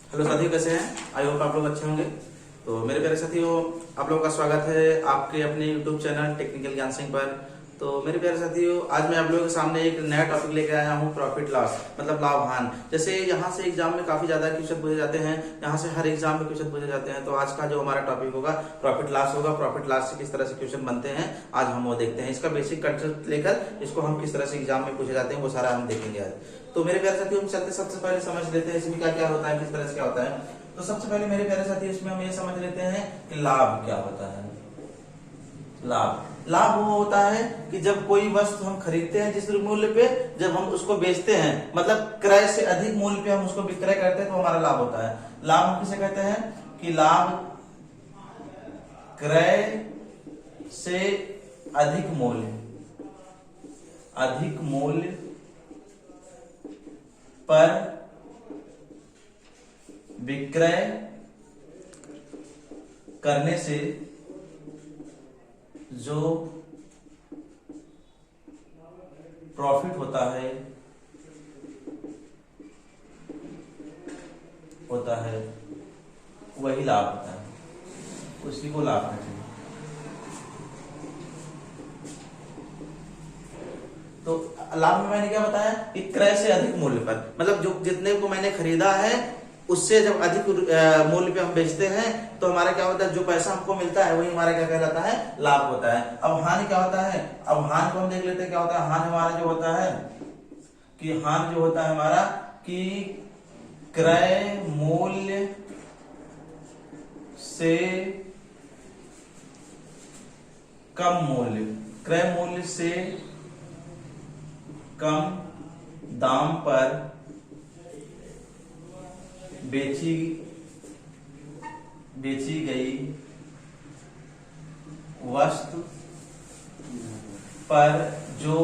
Hello साथियों, कैसे हैं? आई होप आप लोग अच्छे होंगे। तो मेरे प्यारे साथियों, आप लोगों का स्वागत है आपके अपने यूट्यूब चैनल टेक्निकल ज्ञान सिंह पर। तो मेरे प्यारे साथियों, आज मैं आप लोगों के सामने एक नया टॉपिक लेकर आया हूँ, प्रॉफिट लॉस मतलब लाभ हानि। जैसे यहाँ से एग्जाम में काफी ज्यादा क्वेश्चन पूछे जाते हैं, यहाँ से हर एग्जाम में क्वेश्चन पूछे जाते हैं। तो आज का जो हमारा टॉपिक होगा प्रॉफिट लॉस होगा। प्रॉफिट लॉस से किस तरह से क्वेश्चन बनते हैं आज हम वो देखते हैं। इसका बेसिक कंसेप्ट लेकर इसको हम किस तरह से एग्जाम में पूछे जाते हैं वो सारा हम देखेंगे आज। तो मेरे प्यारे साथियों, हम चलते सबसे पहले समझ लेते हैं इसमें क्या क्या होता है, किस तरह से क्या होता है। तो सबसे पहले मेरे प्यारे साथी इसमें हम ये समझ लेते हैं कि लाभ क्या होता है। लाभ वो होता है कि जब कोई वस्तु हम खरीदते हैं जिस मूल्य पे, जब हम उसको बेचते हैं मतलब क्रय से अधिक मूल्य पे हम उसको विक्रय करते हैं तो हमारा लाभ होता है। लाभ हम किसे कहते हैं कि लाभ क्रय से अधिक मूल्य पर विक्रय करने से जो प्रॉफिट होता है वही लाभ होता है, उसी को लाभ कहते हैं। तो लाभ में मैंने क्या बताया कि क्रय से अधिक मूल्य पर, मतलब जो जितने को मैंने खरीदा है उससे जब अधिक मूल्य पे हम बेचते हैं तो हमारा क्या होता है, जो पैसा हमको मिलता है वही हमारा क्या कहलाता है, लाभ होता है। अब हानि क्या होता है, अब हानि को हम देख लेते हैं क्या होता है। हानि हमारा जो होता है कि हानि जो होता है हमारा कि क्रय मूल्य से कम दाम पर बेची गई वस्तु पर जो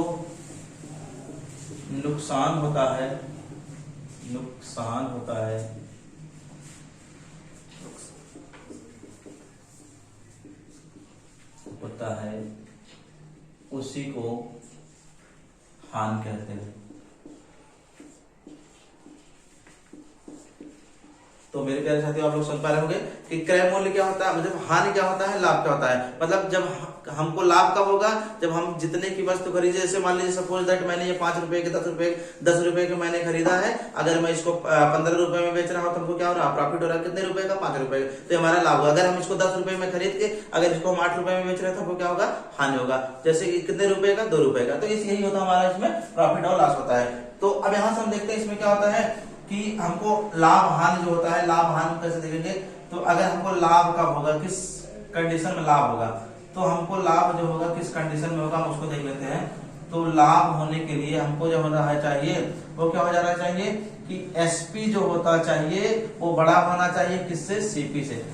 नुकसान होता है उसी को हानि कहते हैं। तो मेरे प्यारे साथियों, आप लोग समझ पा रहे होंगे कि क्रय मूल्य क्या होता है, मतलब हानि क्या होता है, लाभ क्या होता है। मतलब जब हमको लाभ कब होगा, जब हम जितने की वस्तु खरीदे, जैसे मान लीजिए सपोज दैट मैंने ये 5 रुपए के 10 रुपए के मैंने खरीदा है, अगर मैं इसको 15 रुपए में बेच रहा हूँ तो हमको क्या हो रहा है, प्रॉफिट हो रहा है। कितने रुपए का, 5 रुपए का, तो हमारा लाभ होगा। अगर हम इसको 10 रुपए में खरीद के अगर इसको हम 8 रुपए में बेच रहे हैं तो हमको क्या होगा, हानि होगा। जैसे कि कितने रुपए का, 2 रुपए का। तो यही होता है हमारा इसमें प्रॉफिट और लॉस होता है। तो अब यहाँ से हम देखते हैं इसमें क्या होता है कि हमको लाभ हानि जो होता है, लाभ हानि कैसे देखेंगे। तो अगर हमको लाभ कब होगा, किस कंडीशन में लाभ होगा, तो हमको लाभ जो होगा किस कंडीशन में होगा हम उसको देख लेते हैं। तो लाभ होने के लिए हमको जो होना है चाहिए वो क्या हो जाना चाहिए कि एसपी जो होता चाहिए वो बड़ा होना चाहिए किससे, सीपी से।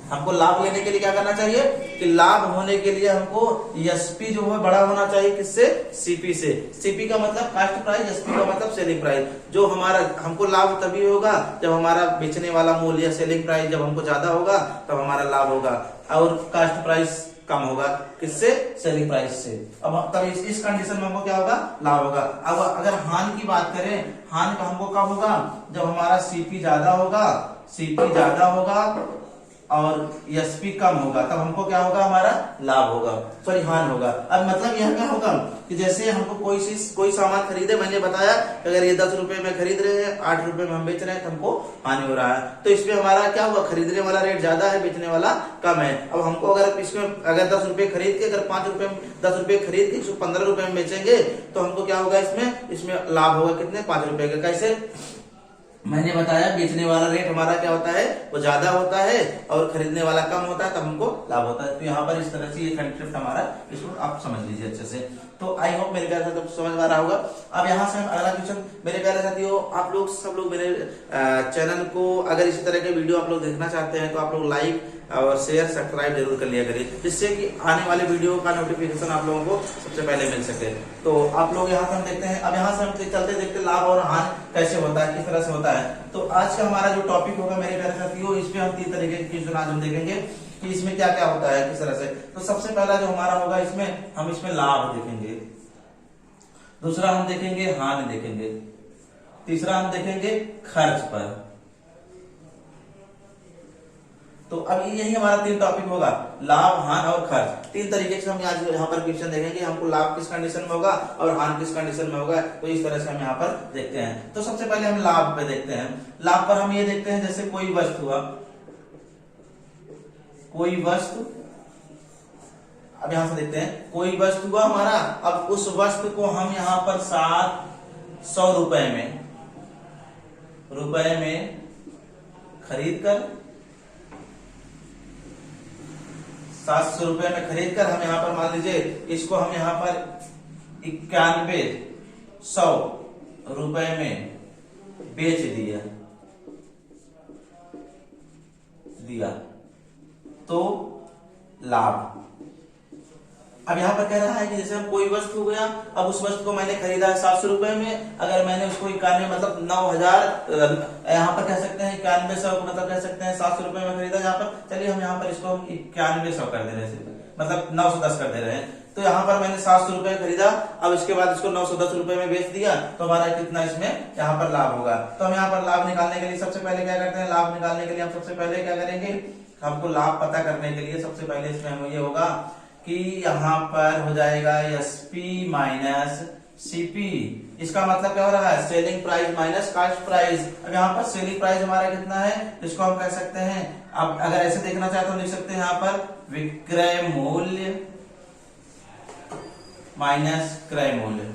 हमको लाभ लेने के लिए क्या करना चाहिए कि लाभ होने के लिए हमको एसपी जो है बड़ा होना चाहिए किससे, सीपी से। सीपी का मतलब कास्ट प्राइस, एसपी का मतलब सेलिंग प्राइस। जो हमारा हमको लाभ तभी होगा जब हमारा बेचने वाला मूल्य या सेलिंग प्राइस जब हमको ज्यादा होगा तब हमारा लाभ होगा, और कास्ट प्राइस कम होगा किससे, सेलिंग प्राइस से। अब तब इस कंडीशन में हमको क्या होगा, लाभ होगा। अब अगर हानि की बात करें, हानि का हमको कब होगा, जब हमारा सीपी ज्यादा होगा और एसपी कम होगा, तब हमको क्या होगा, हमारा लाभ होगा, सॉरी हानि होगा। अब मतलब यह क्या होगा कि जैसे हमको कोई सामान खरीदे, मैंने बताया कि अगर ये 10 रुपए में खरीद रहे हैं, 8 रुपए में हम बेच रहे हैं तो हमको हानि हो रहा है। तो इसमें हमारा क्या हुआ, खरीदने वाला रेट ज्यादा है, बेचने वाला कम है। अब हमको अगर इसमें अगर 10 रुपए खरीद के अगर 5 रुपए 10 रुपए खरीद के 15 रुपए में बेचेंगे तो हमको क्या होगा, इसमें लाभ होगा कितने, 5 रुपए का। कैसे, मैंने बताया बेचने वाला रेट हमारा क्या होता है, वो ज्यादा होता है और खरीदने वाला कम होता है, तब हमको लाभ होता है। तो यहाँ पर इस तरह से ये कंसेप्ट हमारा, इसको आप समझ लीजिए अच्छे से। तो आई होप मेरे प्यारे साथियों समझ में आ रहा होगा। अब यहाँ से हम अगला क्वेश्चन, मेरे प्यारे साथियों आप लोग सब लोग मेरे चैनल को अगर इसी तरह के वीडियो आप लोग देखना चाहते हैं तो आप लोग लाइक और शेयर सब्सक्राइब जरूर कर लिया करिए, जिससे कि आने वाले वीडियो का नोटिफिकेशन आप लोगों को सबसे पहले मिल सके। तो आप लोग यहाँ से हम देखते हैं, अब यहाँ से हम चलते देखते लाभ और हानि कैसे होता है, किस तरह से होता है। तो आज का हमारा जो टॉपिक होगा मेरे प्यारे साथियों, इसमें हम 3 तरीके के क्वेश्चन आज हम देखेंगे कि इसमें क्या क्या होता है, किस तरह से। तो सबसे पहला जो हमारा होगा इसमें हम इसमें लाभ देखेंगे, दूसरा हम देखेंगे हानि देखेंगे, तीसरा हम देखेंगे खर्च पर, तो अब यही हमारा 3 टॉपिक होगा, लाभ, हान और खर्च। 3 तरीके से हम आज यहाँ पर क्वेश्चन देखेंगे, हमको लाभ किस कंडीशन में होगा और हान किस कंडीशन में होगा, तो इस तरह से हम यहाँ पर देखते हैं। तो सबसे पहले हम लाभ पे देखते हैं। लाभ पर हम ये देखते हैं, जैसे कोई वस्तु हुआ, कोई वस्तु, अब यहां से देखते हैं, कोई वस्तु हुआ हमारा, अब उस वस्तु को हम यहाँ पर 700 रुपए में खरीद कर, 700 रुपए में खरीद कर हम यहाँ पर मान लीजिए इसको हम यहाँ पर 9100 रुपए में बेच दिया तो लाभ। अब यहाँ पर कह रहा है कि जैसे हम कोई वस्तु हो गया, अब उस वस्तु को मैंने खरीदा है 700 रुपए में, अगर मैंने उसको 91 मतलब 9000, यहाँ पर कह सकते हैं 9100 मतलब कह सकते हैं 700 रुपए में खरीदा। यहाँ पर चलिए हम यहाँ पर इसको 9100 कर दे रहे हैं, मतलब 910 कर दे रहे हैं। तो यहाँ पर मैंने 700 रुपए खरीदा, अब इसके बाद इसको 910 रुपए में बेच दिया, तो हमारा कितना इसमें यहाँ पर लाभ होगा। तो हम यहाँ पर लाभ निकालने के लिए सबसे पहले क्या करते हैं, लाभ निकालने के लिए हम सबसे पहले क्या करेंगे, हमको लाभ पता करने के लिए सबसे पहले इसमें हमें ये होगा कि यहाँ पर हो जाएगा SP माइनस CP। इसका मतलब क्या हो रहा है, selling price minus cost price. अब यहाँ पर सेलिंग प्राइस हमारा कितना है, इसको हम कह सकते हैं, अब अगर ऐसे देखना चाहे तो लिख सकते हैं यहाँ पर विक्रय मूल्य माइनस क्रय मूल्य।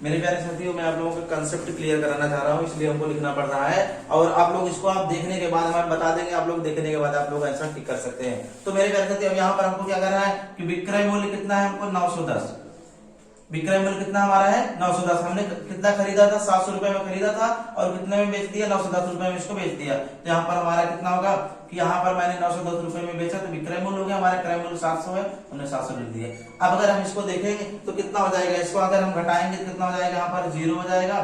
मेरे प्यारे साथियों, मैं आप लोगों का कंसेप्ट क्लियर कराना चाह रहा हूं, इसलिए हमको लिखना पड़ रहा है, और आप लोग इसको आप देखने के बाद हमें बता देंगे, आप लोग देखने के बाद आप लोग आंसर टिक कर सकते हैं। तो मेरे प्यारे साथियों, अब यहाँ पर हमको क्या करना है कि विक्रय मूल्य कितना है, हमको 910, विक्रय मूल्य कितना हमारा है 910। हमने कितना खरीदा था, 700 रुपए में खरीदा था, और कितने में बेच दिया, 910 रुपए में इसको बेच दिया। तो यहाँ पर हमारा कितना होगा कि यहाँ पर मैंने 910 रुपए में बेचा, तो विक्रय मूल्य हो गया, हमारा क्रय मूल्य 700 है, हमने 700 लिख दिया। अब अगर हम इसको देखेंगे तो कितना हो जाएगा, इसको अगर हम घटाएंगे तो कितना हो जाएगा, यहाँ पर 0 हो जाएगा।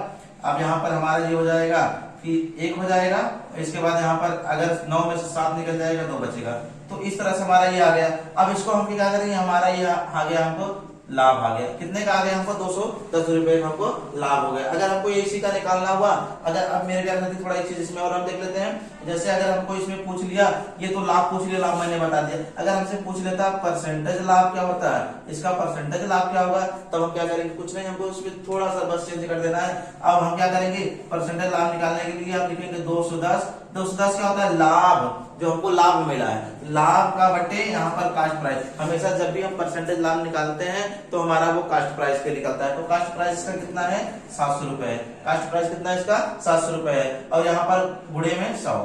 अब यहाँ पर हमारा ये हो जाएगा कि 1 हो जाएगा, इसके बाद यहाँ पर अगर 9 में से 7 निकल जाएगा 2 बचेगा। तो इस तरह से हमारा ये आ गया। अब इसको हम क्या करेंगे, हमारा ये आ गया, हमको लाभ आ गया। कितने का आ गया, हमको 210 रुपए का हमको लाभ हो गया। अगर हमको इसी का निकालना हुआ, अगर अब मेरे प्यारे साथी थोड़ा एक चीज इसमें और हम देख लेते हैं, जैसे अगर हमको इसमें पूछ लिया, ये तो लाभ पूछ लिया, लाभ मैंने बता दिया, अगर हमसे पूछ लेता परसेंटेज लाभ क्या होता है, इसका परसेंटेज लाभ क्या होगा, तब हम क्या करेंगे, कुछ नहीं, हमको उसमें थोड़ा सा बस चेंज कर देना है। अब हम क्या करेंगे, परसेंटेज लाभ निकालने के लिए आप लिखेंगे 210। 210 क्या होता है, लाभ, जो हमको लाभ मिला है, लाभ का बटे यहाँ पर कास्ट प्राइस। हमेशा जब भी हम परसेंटेज लाभ निकालते हैं तो हमारा वो कास्ट प्राइस पे निकलता है। तो कास्ट प्राइस इसका कितना है, 700 रुपए है। कास्ट प्राइस कितना है इसका, 700 रुपए है, और यहाँ पर गुणे में 100।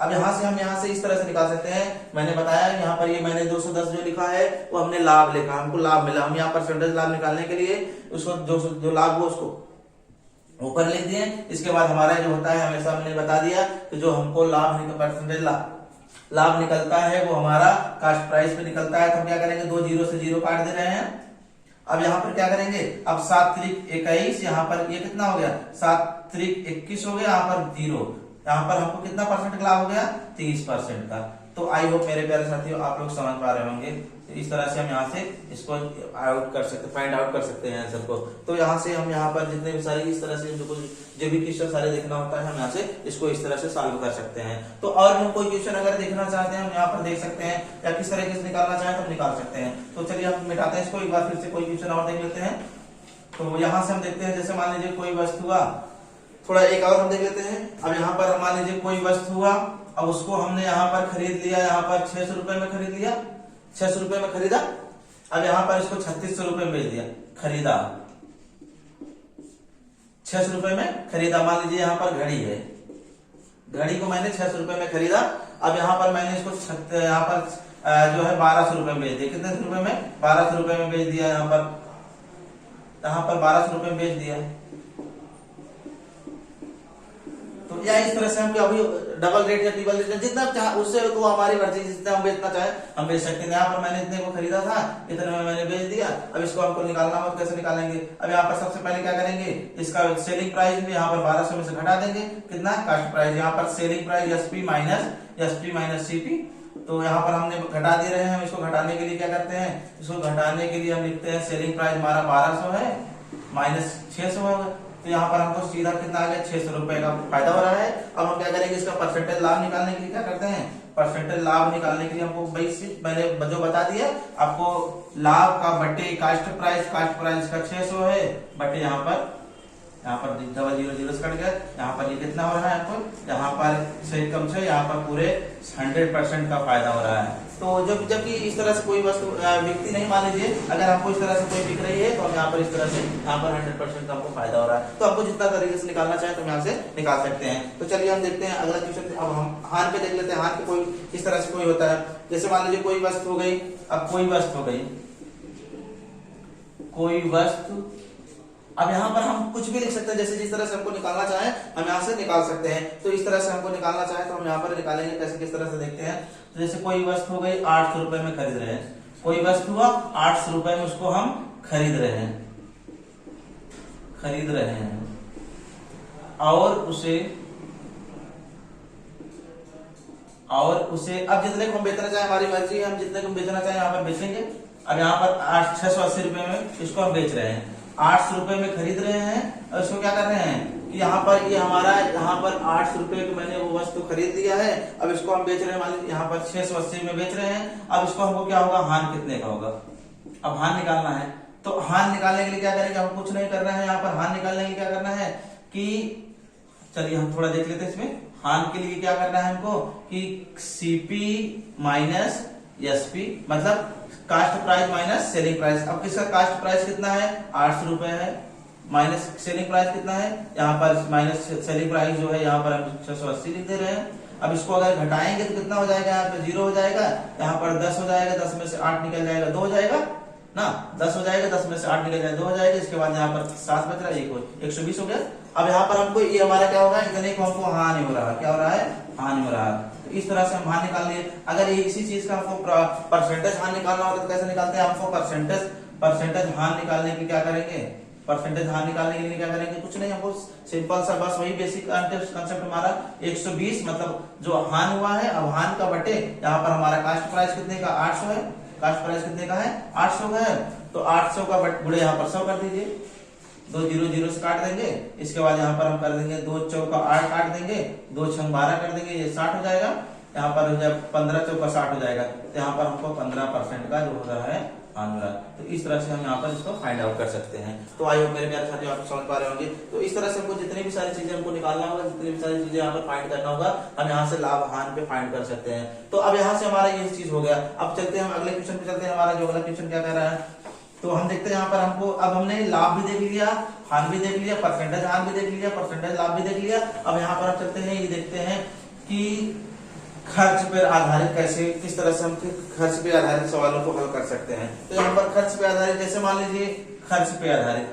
अब यहाँ से हम यहाँ से इस तरह से निकाल सकते हैं। मैंने बताया यहाँ पर ये मैंने 210 जो लिखा है वो हमने लाभ लिखा, हमको लाभ मिला, हम यहाँ परसेंटेज लाभ निकालने के लिए उसको जो लाभ हुआ उसको ऊपर लिख दिए। इसके बाद हमारा जो होता है, हमेशा मैंने बता दिया कि जो हमको लाभ परसेंटेज लाभ निकलता है वो हमारा कास्ट प्राइस पे निकलता है। तो हम क्या करेंगे, 2 0 से 0 काट दे रहे हैं। अब यहाँ पर क्या करेंगे, अब 7 त्रिक 21, यहाँ पर ये कितना हो गया, 7 त्रिक 21 हो गया, यहाँ पर 0, यहाँ पर हमको कितना परसेंट का लाभ हो गया, 30% का। तो आई होप मेरे प्यारे साथियों आप लोग समझ पा रहे होंगे। इस तरह से हम यहाँ से इसको आउट कर सकते, फाइंड आउट कर सकते हैं आंसर को। तो यहाँ से हम यहाँ पर जितने भी सारे इस तरह से जो भी क्वेश्चन सारे देखना होता है, हम यहाँ से इसको इस तरह से सॉल्व कर सकते हैं। तो और हम कोई क्वेश्चन अगर देखना चाहते हैं हम यहाँ पर देख सकते हैं, या किस तरीके से निकालना चाहें तो निकाल सकते हैं। तो चलिए हम मिटाते हैं इसको, एक बार फिर से कोई क्वेश्चन और देख लेते हैं। तो यहाँ से हम देखते हैं, जैसे मान लीजिए कोई वस्तु हुआ, थोड़ा एक और हम देख लेते हैं। अब यहाँ पर मान लीजिए कोई वस्तु हुआ, अब उसको हमने यहाँ पर खरीद लिया, यहाँ पर 600 रुपए में खरीद लिया, 600 रुपए में खरीदा। अब यहाँ पर इसको 3600 रुपए में बेच दिया, खरीदा 600 रुपए में खरीदा। मान लीजिए यहाँ पर घड़ी है, घड़ी को मैंने 600 रुपए में खरीदा। अब यहाँ पर मैंने इसको यहाँ पर जो है 1200 रुपए में बेच दिया। कितने रुपए में, 1200 रुपए में बेच दिया। यहाँ पर 1200 रुपए में बेच दिया। तो या इस तरह से हम अभी डबल रेट या ट्रिपल रेट जितना चाहे उससे तो हमारी मर्जी, जितना हम बेचना चाहे हम बेच सकते हैं। यहाँ पर मैंने इतने को खरीदा था, इतने में मैंने बेच दिया। अब इसको हमको निकालना हो, कैसे निकालेंगे। अब यहाँ पर सबसे पहले क्या करेंगे, इसका सेलिंग प्राइस भी यहाँ पर 1200 में से घटा देंगे, कितना, कास्ट प्राइस। यहाँ पर selling price SP minus CP। तो यहाँ पर हमने घटा दे रहे हैं। हम इसको घटाने के लिए क्या करते हैं, इसको घटाने के लिए हम लिखते हैं सेलिंग प्राइस हमारा 1200 है, माइनस 600 होगा, तो यहाँ पर हमको सीधा कितना आ गया, 600 रुपए का फायदा हो रहा है। अब हम क्या करेंगे, इसका परसेंटेज लाभ निकालने के लिए क्या करते हैं, परसेंटेज लाभ निकालने के लिए हमको बेसिक मैंने जो बता दिया आपको, लाभ का बटे कास्ट प्राइस का 600 है, बटे यहाँ पर डबल 0 0 कट गया, यहाँ पर ये कितना हो रहा है आपको, यहाँ पर से कम से यहाँ पर पूरे 100% का फायदा हो रहा है। तो जबकि इस तरह से कोई वस्तु व्यक्ति नहीं, मान लीजिए अगर हमको इस तरह से कोई बिक रही है तो हम यहाँ पर इस तरह से यहाँ पर 100% का हमको फायदा हो रहा है। तो आपको जितना तरीके से निकालना चाहे तो हम यहाँ से निकाल सकते हैं। तो चलिए हम देखते हैं अगला क्वेश्चन। अब हम हान पे देख लेते हैं। हान पे कोई इस तरह से कोई होता है, जैसे मान लीजिए कोई वस्तु हो गई, अब कोई वस्तु हो गई, कोई वस्तु, अब यहाँ पर हम कुछ भी लिख सकते हैं, जैसे जिस तरह से हमको निकालना चाहे हम यहाँ से निकाल सकते हैं। तो इस तरह से हमको निकालना चाहे तो हम यहाँ पर निकालेंगे, कैसे किस तरह से देखते हैं। तो जैसे कोई वस्तु हो गई 800 रुपए में खरीद रहे हैं, कोई वस्तु हुआ 800 रुपए में उसको हम खरीद रहे हैं और उसे अब जितने को हम बेचना चाहे, हमारी मर्जी है, हम जितने को बेचना चाहे यहाँ पर बेचेंगे। अब यहाँ पर 680 रुपए में इसको हम बेच रहे हैं, 800 रुपए में खरीद रहे हैं और इसको क्या कर रहे हैं कि यहाँ पर ये हमारा यहाँ पर 800 रुपए की मैंने वो वस्तु खरीद लिया है, अब इसको हम बेच रहे हैं, मान लीजिए यहाँ पर 680 में बेच रहे हैं। अब इसको हमको क्या होगा, हान कितने का होगा, अब हान निकालना है। तो हान निकालने के लिए क्या करेंगे, हम कुछ नहीं करना है, यहाँ पर हान निकालने के लिए क्या करना है कि चलिए हम थोड़ा देख लेते हैं इसमें। हान के लिए क्या करना है हमको कि सीपी माइनस एसपी, मतलब cost price minus selling price. अब इसका कास्ट प्राइस कितना है, 800 रुपए है, माइनस सेलिंग प्राइस कितना है, यहाँ पर माइनस सेलिंग प्राइस जो है यहाँ पर हम 680 लिख दे रहे हैं। अब इसको अगर घटाएंगे तो कितना हो जाएगा, यहाँ पे 0 हो जाएगा, यहाँ पर 10 हो जाएगा, 10 में से 8 निकल जाएगा, 2 हो जाएगा ना, 10 हो जाएगा, 10 में से 8 निकल जाएगा, 2 हो जाएगा। इसके बाद यहाँ पर 7 बच रहा है, 120 हो गया। अब यहाँ पर हमको ये हमारा क्या होगा, इतने को हमको हानि हो रहा है, क्या हो रहा है, हानि हो रहा है। तो इस तरह से हम हानि निकाल लिए। अगर ये इसी चीज का हमको परसेंटेज हानि निकालना होता तो कैसे निकालते हैं, हमको परसेंटेज हानि निकालने के क्या करेंगे, परसेंटेज हानि निकालने के लिए क्या करेंगे, कुछ नहीं, हमको सिंपल सा बस वही बेसिक कंसेप्ट हमारा 120 मतलब जो हान हुआ है, अब हान का बटे यहाँ पर हमारा कास्ट प्राइस कितने का 800 है, कास्ट प्राइस कितने का है 800 का है, तो 800 का गुणे यहाँ पर 100 कर दीजिए, 2 0 0 से काट देंगे। इसके बाद यहाँ पर हम कर देंगे 2 चौका 8 काट देंगे, 2 छंग 12 कर देंगे, ये 60 हो जाएगा। यहाँ पर जब 15 चौका 60 हो जाएगा, तो यहाँ पर हमको 15% का जो हो रहा है हान हो रहा है। तो इस तरह से हम यहाँ पर इसको फाइंड आउट कर सकते हैं। तो आई होप मेरे प्यारे साथियों आप समझ पा रहे होंगे। तो इस तरह से हमको जितनी भी सारी चीजें हमको निकालना होगा, जितनी भी सारी चीजें यहाँ पर फाइंड करना होगा, हम यहाँ से लाभ हान पे फाइंड कर सकते हैं। तो अब यहाँ से हमारा ये चीज हो गया। अब चलते हैं हम अगले क्वेश्चन पे चलते हैं। हमारा जो अगला क्वेश्चन क्या कह रहा है, तो हम देखते हैं यहाँ पर हमको, अब हमने लाभ भी देख लिया, हान भी देख लिया, परसेंटेज हान भी देख लिया, परसेंटेज लाभ भी देख लिया। अब यहाँ पर हम चलते हैं, ये देखते हैं कि खर्च पर आधारित कैसे, किस तरह से हम खर्च पे आधारित सवालों को हल कर सकते हैं। तो यहाँ पर खर्च पे आधारित, जैसे मान लीजिए खर्च पे आधारित,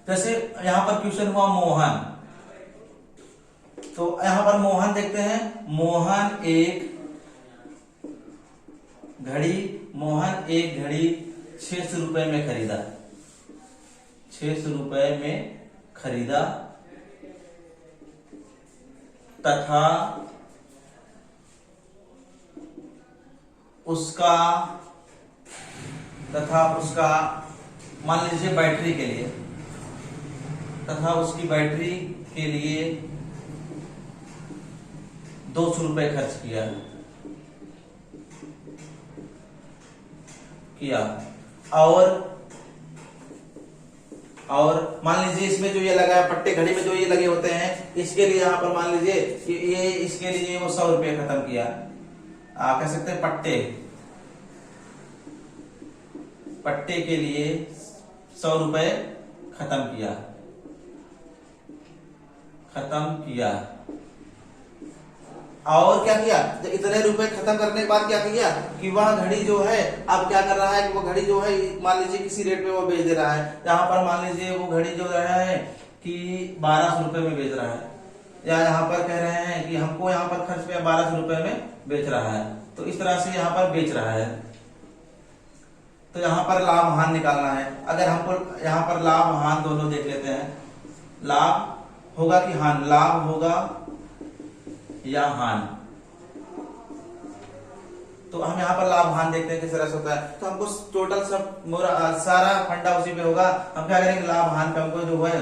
जैसे यहाँ पर क्वेश्चन हुआ मोहन, तो यहाँ पर मोहन देखते हैं, मोहन एक घड़ी 600 रुपए में खरीदा, 600 रुपए में खरीदा तथा उसका मान लीजिए बैटरी के लिए, तथा उसकी बैटरी के लिए 200 रुपए खर्च किया और मान लीजिए इसमें जो ये लगा है पट्टे, घड़ी में जो ये लगे होते हैं, इसके लिए यहाँ पर मान लीजिए ये इसके लिए वो 100 रुपए खत्म किया, कह सकते हैं पट्टे के लिए 100 रुपए खत्म किया और क्या किया, जब इतने रुपए खत्म करने के बाद क्या किया कि वह घड़ी जो है अब क्या कर रहा है कि वो घड़ी जो है मान लीजिए किसी रेट पे वो बेच दे रहा है। यहाँ पर मान लीजिए वो घड़ी जो रहा है कि 1200 रुपए में बेच रहा है, या यहाँ पर कह रहे हैं कि हमको यहाँ पर खर्च पे 1200 रुपए में बेच रहा है। तो इस तरह से यहाँ पर बेच रहा है, तो यहाँ पर लाभ हान निकालना है। अगर हमको यहाँ पर लाभ हान दोनों देख लेते हैं, लाभ होगा कि हान, लाभ होगा या हान, तो हम यहाँ पर लाभ हानि देखते हैं किस तरह से होता है। तो हमको टोटल सब सारा फंडा उसी पे होगा। हम क्या करेंगे, लाभ हानि पे हमको जो है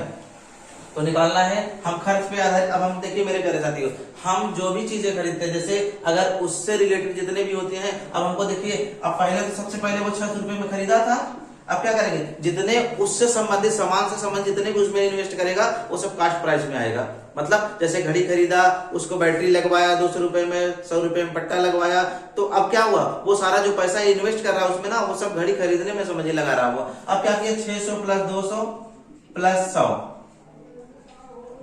तो निकालना है। हम खर्च पे आधारित, अब हम देखिए मेरे प्यारे साथियों, हम जो भी चीजें खरीदते हैं, जैसे अगर उससे रिलेटेड जितने भी होते हैं, अब हमको देखिए, अब पहले तो सबसे पहले वो 600 रुपए में खरीदा था। अब क्या करेंगे, जितने उससे संबंधित सामान से संबंधित जितने भी उसमें इन्वेस्ट करेगा वो सब कास्ट प्राइस में आएगा। मतलब जैसे घड़ी खरीदा, उसको बैटरी लगवाया 200 रुपए में, 100 रुपए में पट्टा लगवाया, तो अब क्या हुआ, वो सारा जो पैसा इन्वेस्ट कर रहा है उसमें ना, वो सब घड़ी खरीदने में समझिए लगा रहा हुआ। अब क्या किया, 600 प्लस 200 प्लस 100,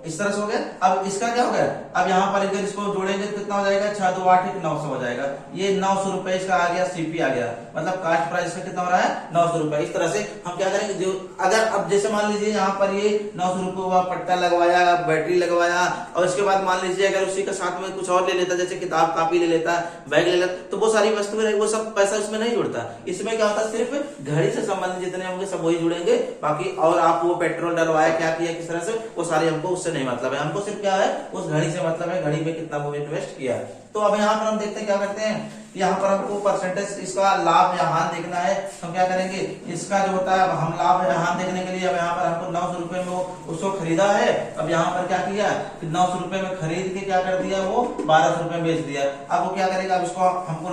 इस तरह से हो गया। अब इसका क्या हो गया, अब यहाँ पर अगर इसको जोड़ेंगे तो कितना हो जाएगा, 6 2 8 900 हो जाएगा। ये 900 रुपए इसका आ गया, सीपी आ गया, मतलब कास्ट प्राइस का कितना हो रहा है, 900 रुपए। इस तरह से हम क्या करेंगे, जो अगर अब जैसे मान लीजिए यहाँ पर ये 900 रुपए हुआ, पट्टा लगवाया, बैटरी लगवाया, और उसके बाद मान लीजिए अगर उसी के साथ में कुछ और ले लेता, जैसे किताब कॉपी ले लेता, बैग ले लेता, तो वो सारी वस्तुएं रहेगी, वो सब पैसा इसमें नहीं जुड़ता। इसमें क्या होता है, सिर्फ घड़ी से संबंधित जितने होंगे सब वही जुड़ेंगे, बाकी और आप वो पेट्रोल डलवाया, क्या किया, किस तरह से, वो सारे हमको उससे नहीं मतलब है। हमको सिर्फ क्या है, उस घड़ी से मतलब है, घड़ी में कितना वो इन्वेस्ट किया। तो अब यहाँ पर हम देखते हैं क्या करते हैं, यहाँ पर हमको परसेंटेज इसका लाभ या हानि देखना है। हम क्या करेंगे, इसका जो होता है, हम लाभ या हानि देखने के लिए अब यहाँ पर हमको 900 रुपए में उसको खरीदा है। अब यहाँ पर क्या किया, 900 रुपए में खरीद के क्या कर दिया, वो 1200 रुपए में बेच दिया। अब वो क्या करेगा, अब इसको हमको,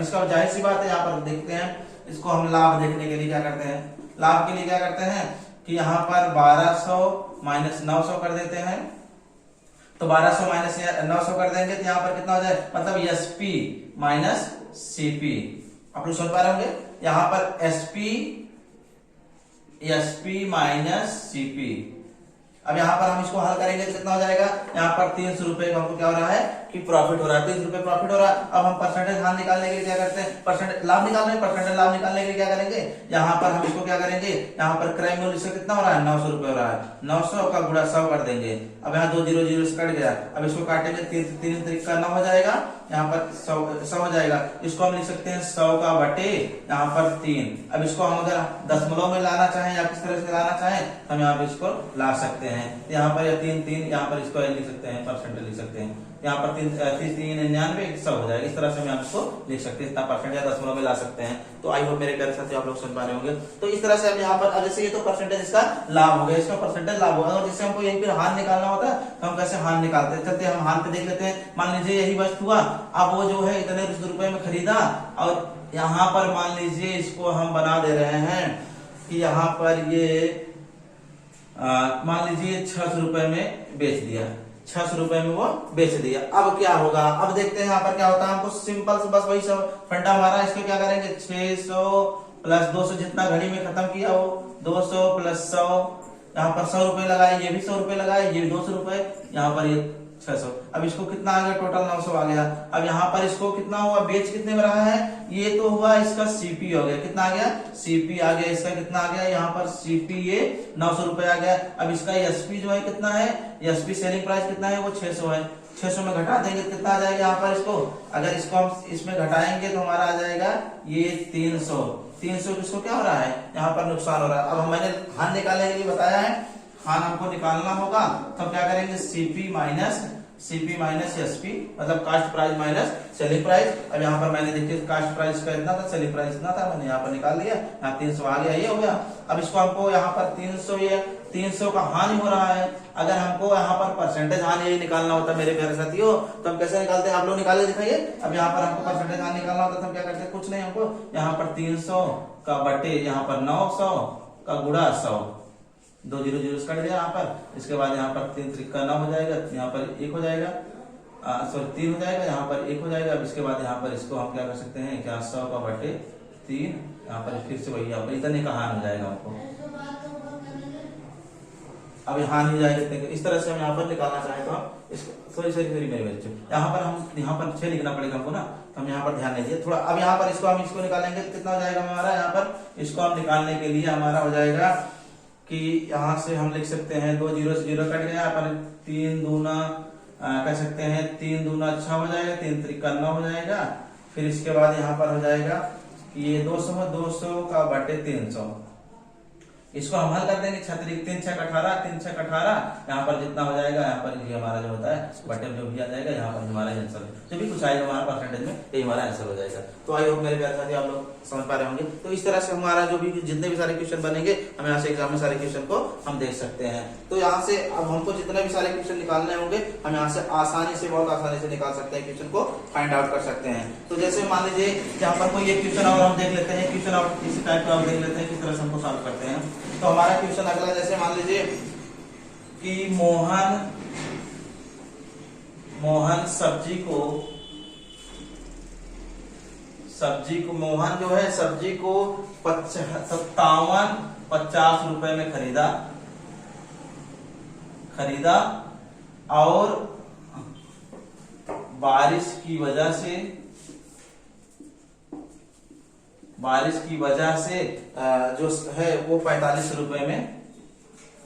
इसका जाहिर सी बात है, यहाँ पर देखते हैं, इसको हम लाभ देखने के लिए क्या करते हैं, लाभ के लिए क्या करते हैं कि यहाँ पर 1200 माइनस 900 कर देते हैं। तो 1200 माइनस 900 कर देंगे तो यहाँ पर कितना हो जाए, मतलब एसपी माइनस सीपी। आप लोग समझ पा रहे होंगे, यहाँ पर एसपी माइनस सीपी। अब यहाँ पर हम इसको हल करेंगे तो कितना हो जाएगा, यहाँ पर 300 रुपए का हमको क्या हो रहा है कि प्रॉफिट हो रहा है, 300 रुपए प्रॉफिट हो रहा है। अब हम परसेंटेज हानि निकालने के लिए क्या करते हैं, परसेंटेज लाभ निकालने, परसेंटेज लाभ निकालने के लिए क्या करेंगे, यहाँ पर हम इसको क्या करेंगे, यहाँ पर क्रय मूल्य से कितना हो रहा है, 900 रुपए हो रहा है, 900 का गुणा 100 कर देंगे। अब यहाँ 2 0 0 से कट गया, अब इसको काटेंगे, 3 3 9 हो जाएगा, यहाँ पर 100 हो जाएगा। इसको हम लिख सकते हैं 100 का बटे यहाँ पर 3। अब इसको हम अगर दशमलव में लाना चाहें या किस तरह से लाना चाहें, हम यहाँ पे इसको ला सकते हैं। यहाँ पर 3 3, यहाँ पर इसको लिख सकते हैं, परसेंटेज लिख सकते हैं, यहाँ पर 3 3 99 100 हो जाएगा। इस तरह से हम इसको लिख सकते हैं, इतना परसेंट या दशमलव में ला सकते हैं। तो आई होप मेरे प्यारे साथियों आप लोग समझ पा रहे होंगे। तो इस तरह से हम यहाँ पर, जैसे ये तो परसेंटेज इसका लाभ हो गया, इसका परसेंटेज लाभ होगा। और जैसे हमको यहीं पर हानि निकालना होता है तो हम कैसे हानि निकालते हैं, चलते हम हानि पे देख लेते हैं। मान लीजिए यही वस्तु हुआ, अब वो जो है इतने रुपए में खरीदा, और यहाँ पर मान लीजिए इसको हम बना दे रहे हैं कि यहाँ पर ये मान लीजिए 600 रुपए में बेच दिया, 600 रुपए में वो बेच दिया। अब क्या होगा, अब देखते हैं यहाँ पर क्या होता है। हमको सिंपल से बस वही सब फंडा हमारा, इसको क्या करेंगे, 600 प्लस 200 जितना घड़ी में खत्म किया वो 200 प्लस 100, यहाँ पर 100 रुपए लगाए, ये भी 100 रुपए लगाए, ये भी 200 रुपए, यहाँ पर ये 600। अब इसको कितना आ गया, टोटल 900 आ गया। अब यहाँ पर इसको कितना हुआ, बेच कितने में रहा है, ये तो हुआ इसका सीपी हो गया, कितना आ गया, सीपी आ गया, इसका कितना आ गया, यहाँ पर सीपी ये 900 रुपए आ गया। अब इसका एसपी जो है कितना है, एसपी सेलिंग प्राइस कितना है, वो 600 है। 600 में घटा देंगे कितना आ जाएगा, यहाँ पर इसको अगर इसको हम इसमें घटाएंगे तो हमारा आ जाएगा ये 300। 300 किसको क्या हो रहा है, यहाँ पर नुकसान हो रहा है। अब मैंने हानि निकालने के लिए बताया है, हानि हमको निकालना होगा, तो हम क्या करेंगे, सीपी माइनस एसपी, मतलब cost price minus selling price. अब यहाँ पर मैंने देखिए कास्ट प्राइस का इतना था, सेलिंग प्राइस इतना था, मैंने यहाँ पर निकाल लिया, यहाँ 300 आ गया, ये हो गया। अब इसको हमको यहाँ पर 300, ये 300 का हानि हो रहा है। अगर हमको यहाँ पर परसेंटेज हानि यही निकालना होता मेरे प्यारे साथियों, तो हम कैसे निकालते हैं, आप लोग निकाले दिखाइए। अब यहाँ पर हमको परसेंटेज हानि निकालना होता तो हम क्या करते हैं, कुछ नहीं, हमको यहाँ पर 300 का बटे यहाँ पर 900 का गुणा 100, 2 0 0 कट गया यहाँ पर। इसके बाद यहाँ पर 3 3 9 हो जाएगा, यहाँ पर 1 हो जाएगा, सॉरी 3 हो जाएगा, यहाँ पर 1 हो जाएगा। अब इसके बाद यहाँ पर इसको हम क्या कर सकते हैं, क्या 100 का बटे 3, यहाँ पर फिर से वही, यहाँ पर इतने का हानि हो जाएगा हमको। अब हानि हो जाएगा, इस तरह से हम यहाँ पर निकालना चाहें तो हम इसको, सॉरी मेरे बच्चों, यहाँ पर हम यहाँ पर 6 लिखना पड़ेगा हमको ना, तो हम यहाँ पर ध्यान दीजिए थोड़ा। अब यहाँ पर इसको हम इसको निकालेंगे तो कितना हो जाएगा हमारा, यहाँ पर इसको हम निकालने के लिए हमारा हो जाएगा कि यहाँ से हम लिख सकते हैं 2 0 से 0 कट गया, पर 3 दूना कह सकते हैं, 3 दूना 6 हो जाएगा, 3 3 9 हो जाएगा। फिर इसके बाद यहाँ पर हो जाएगा कि ये 200 का बटे 300, इसको हम हल कर देंगे। 3 6 18, 3 6 18, यहाँ पर जितना हो जाएगा, यहाँ पर ये हमारा जो होता है बटन जो भी आ जाएगा, यहाँ पर हमारा आंसर जो भी कुछ आएगा हमारा परसेंटेज में, ये हमारा आंसर हो जाएगा। तो आई होप मेरे प्यारे साथी आप लोग समझ पा रहे होंगे। तो इस तरह से हमारा जो भी जितने भी सारे क्वेश्चन बनेंगे, हम यहाँ से एग्जाम में सारे क्वेश्चन को हम देख सकते हैं। तो यहाँ से अब हमको जितने भी सारे क्वेश्चन निकालने होंगे, हम यहाँ से आसानी से, बहुत आसानी से निकाल सकते हैं, क्वेश्चन को फाइंड आउट कर सकते हैं। तो जैसे मान लीजिए यहाँ पर कोई एक क्वेश्चन और हम देख लेते हैं, क्वेश्चन आउट इसी टाइप का हम देख लेते हैं, किस तरह से हमको सॉल्व करते हैं। तो हमारा क्वेश्चन अगला, जैसे मान लीजिए कि मोहन मोहन जो है सब्जी को 57-50 रुपए में खरीदा और बारिश की वजह से जो है वो 45 रुपए में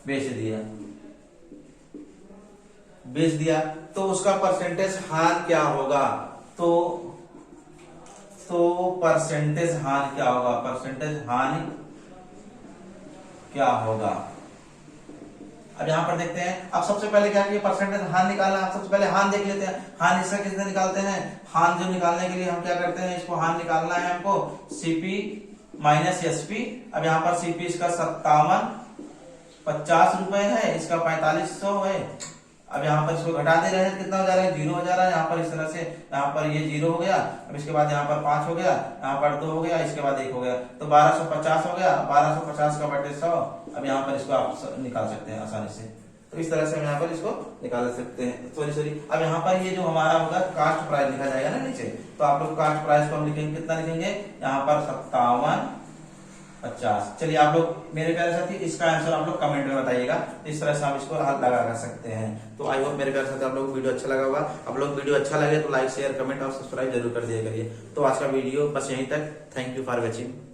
बेच दिया। तो उसका परसेंटेज हानि क्या होगा? तो परसेंटेज हानि क्या होगा? अब यहाँ पर देखते हैं। अब सबसे पहले क्या किया, परसेंटेज हानि निकालना है। सबसे पहले हानि देख लेते हैं। हानि इसका किससे निकालते हैं? हानि जो निकालने के लिए हम क्या करते हैं, इसको हानि निकालना है हमको, सीपी माइनस एसपी। अब यहाँ पर सीपी इसका 57-50 रुपए है, इसका 4500 है। अब यहाँ पर इसको घटा दे रहे हैं, कितना हो जा रहा है, 0 हो जा रहा है। यहाँ पर इस तरह से, यहाँ पर ये 0 हो गया, अब इसके बाद यहाँ पर 5 हो गया, यहाँ पर 2 हो गया, इसके बाद 1 हो गया, तो 1250 हो गया। 1250 का बटे 100, अब यहाँ पर इसको आप निकाल सकते हैं आसानी से। तो इस तरह से हम यहाँ पर इसको निकाल सकते हैं। सॉरी, अब यहाँ पर ये जो हमारा होगा कास्ट प्राइस लिखा जाएगा ना नीचे, तो आप लोग कास्ट प्राइस को हम लिखेंगे, कितना लिखेंगे, यहाँ पर 57-50। चलिए आप लोग मेरे प्यारे साथी इसका आंसर आप लोग कमेंट में बताइएगा। इस तरह से हम इसको हाथ लगा कर सकते हैं। तो आई होप मेरे प्यारे साथी आप लोग वीडियो अच्छा लगा होगा। आप लोग वीडियो अच्छा लगे तो लाइक शेयर कमेंट और सब्सक्राइब जरूर कर दिया करिए। तो आज का वीडियो बस यहीं तक। Thank you for watching.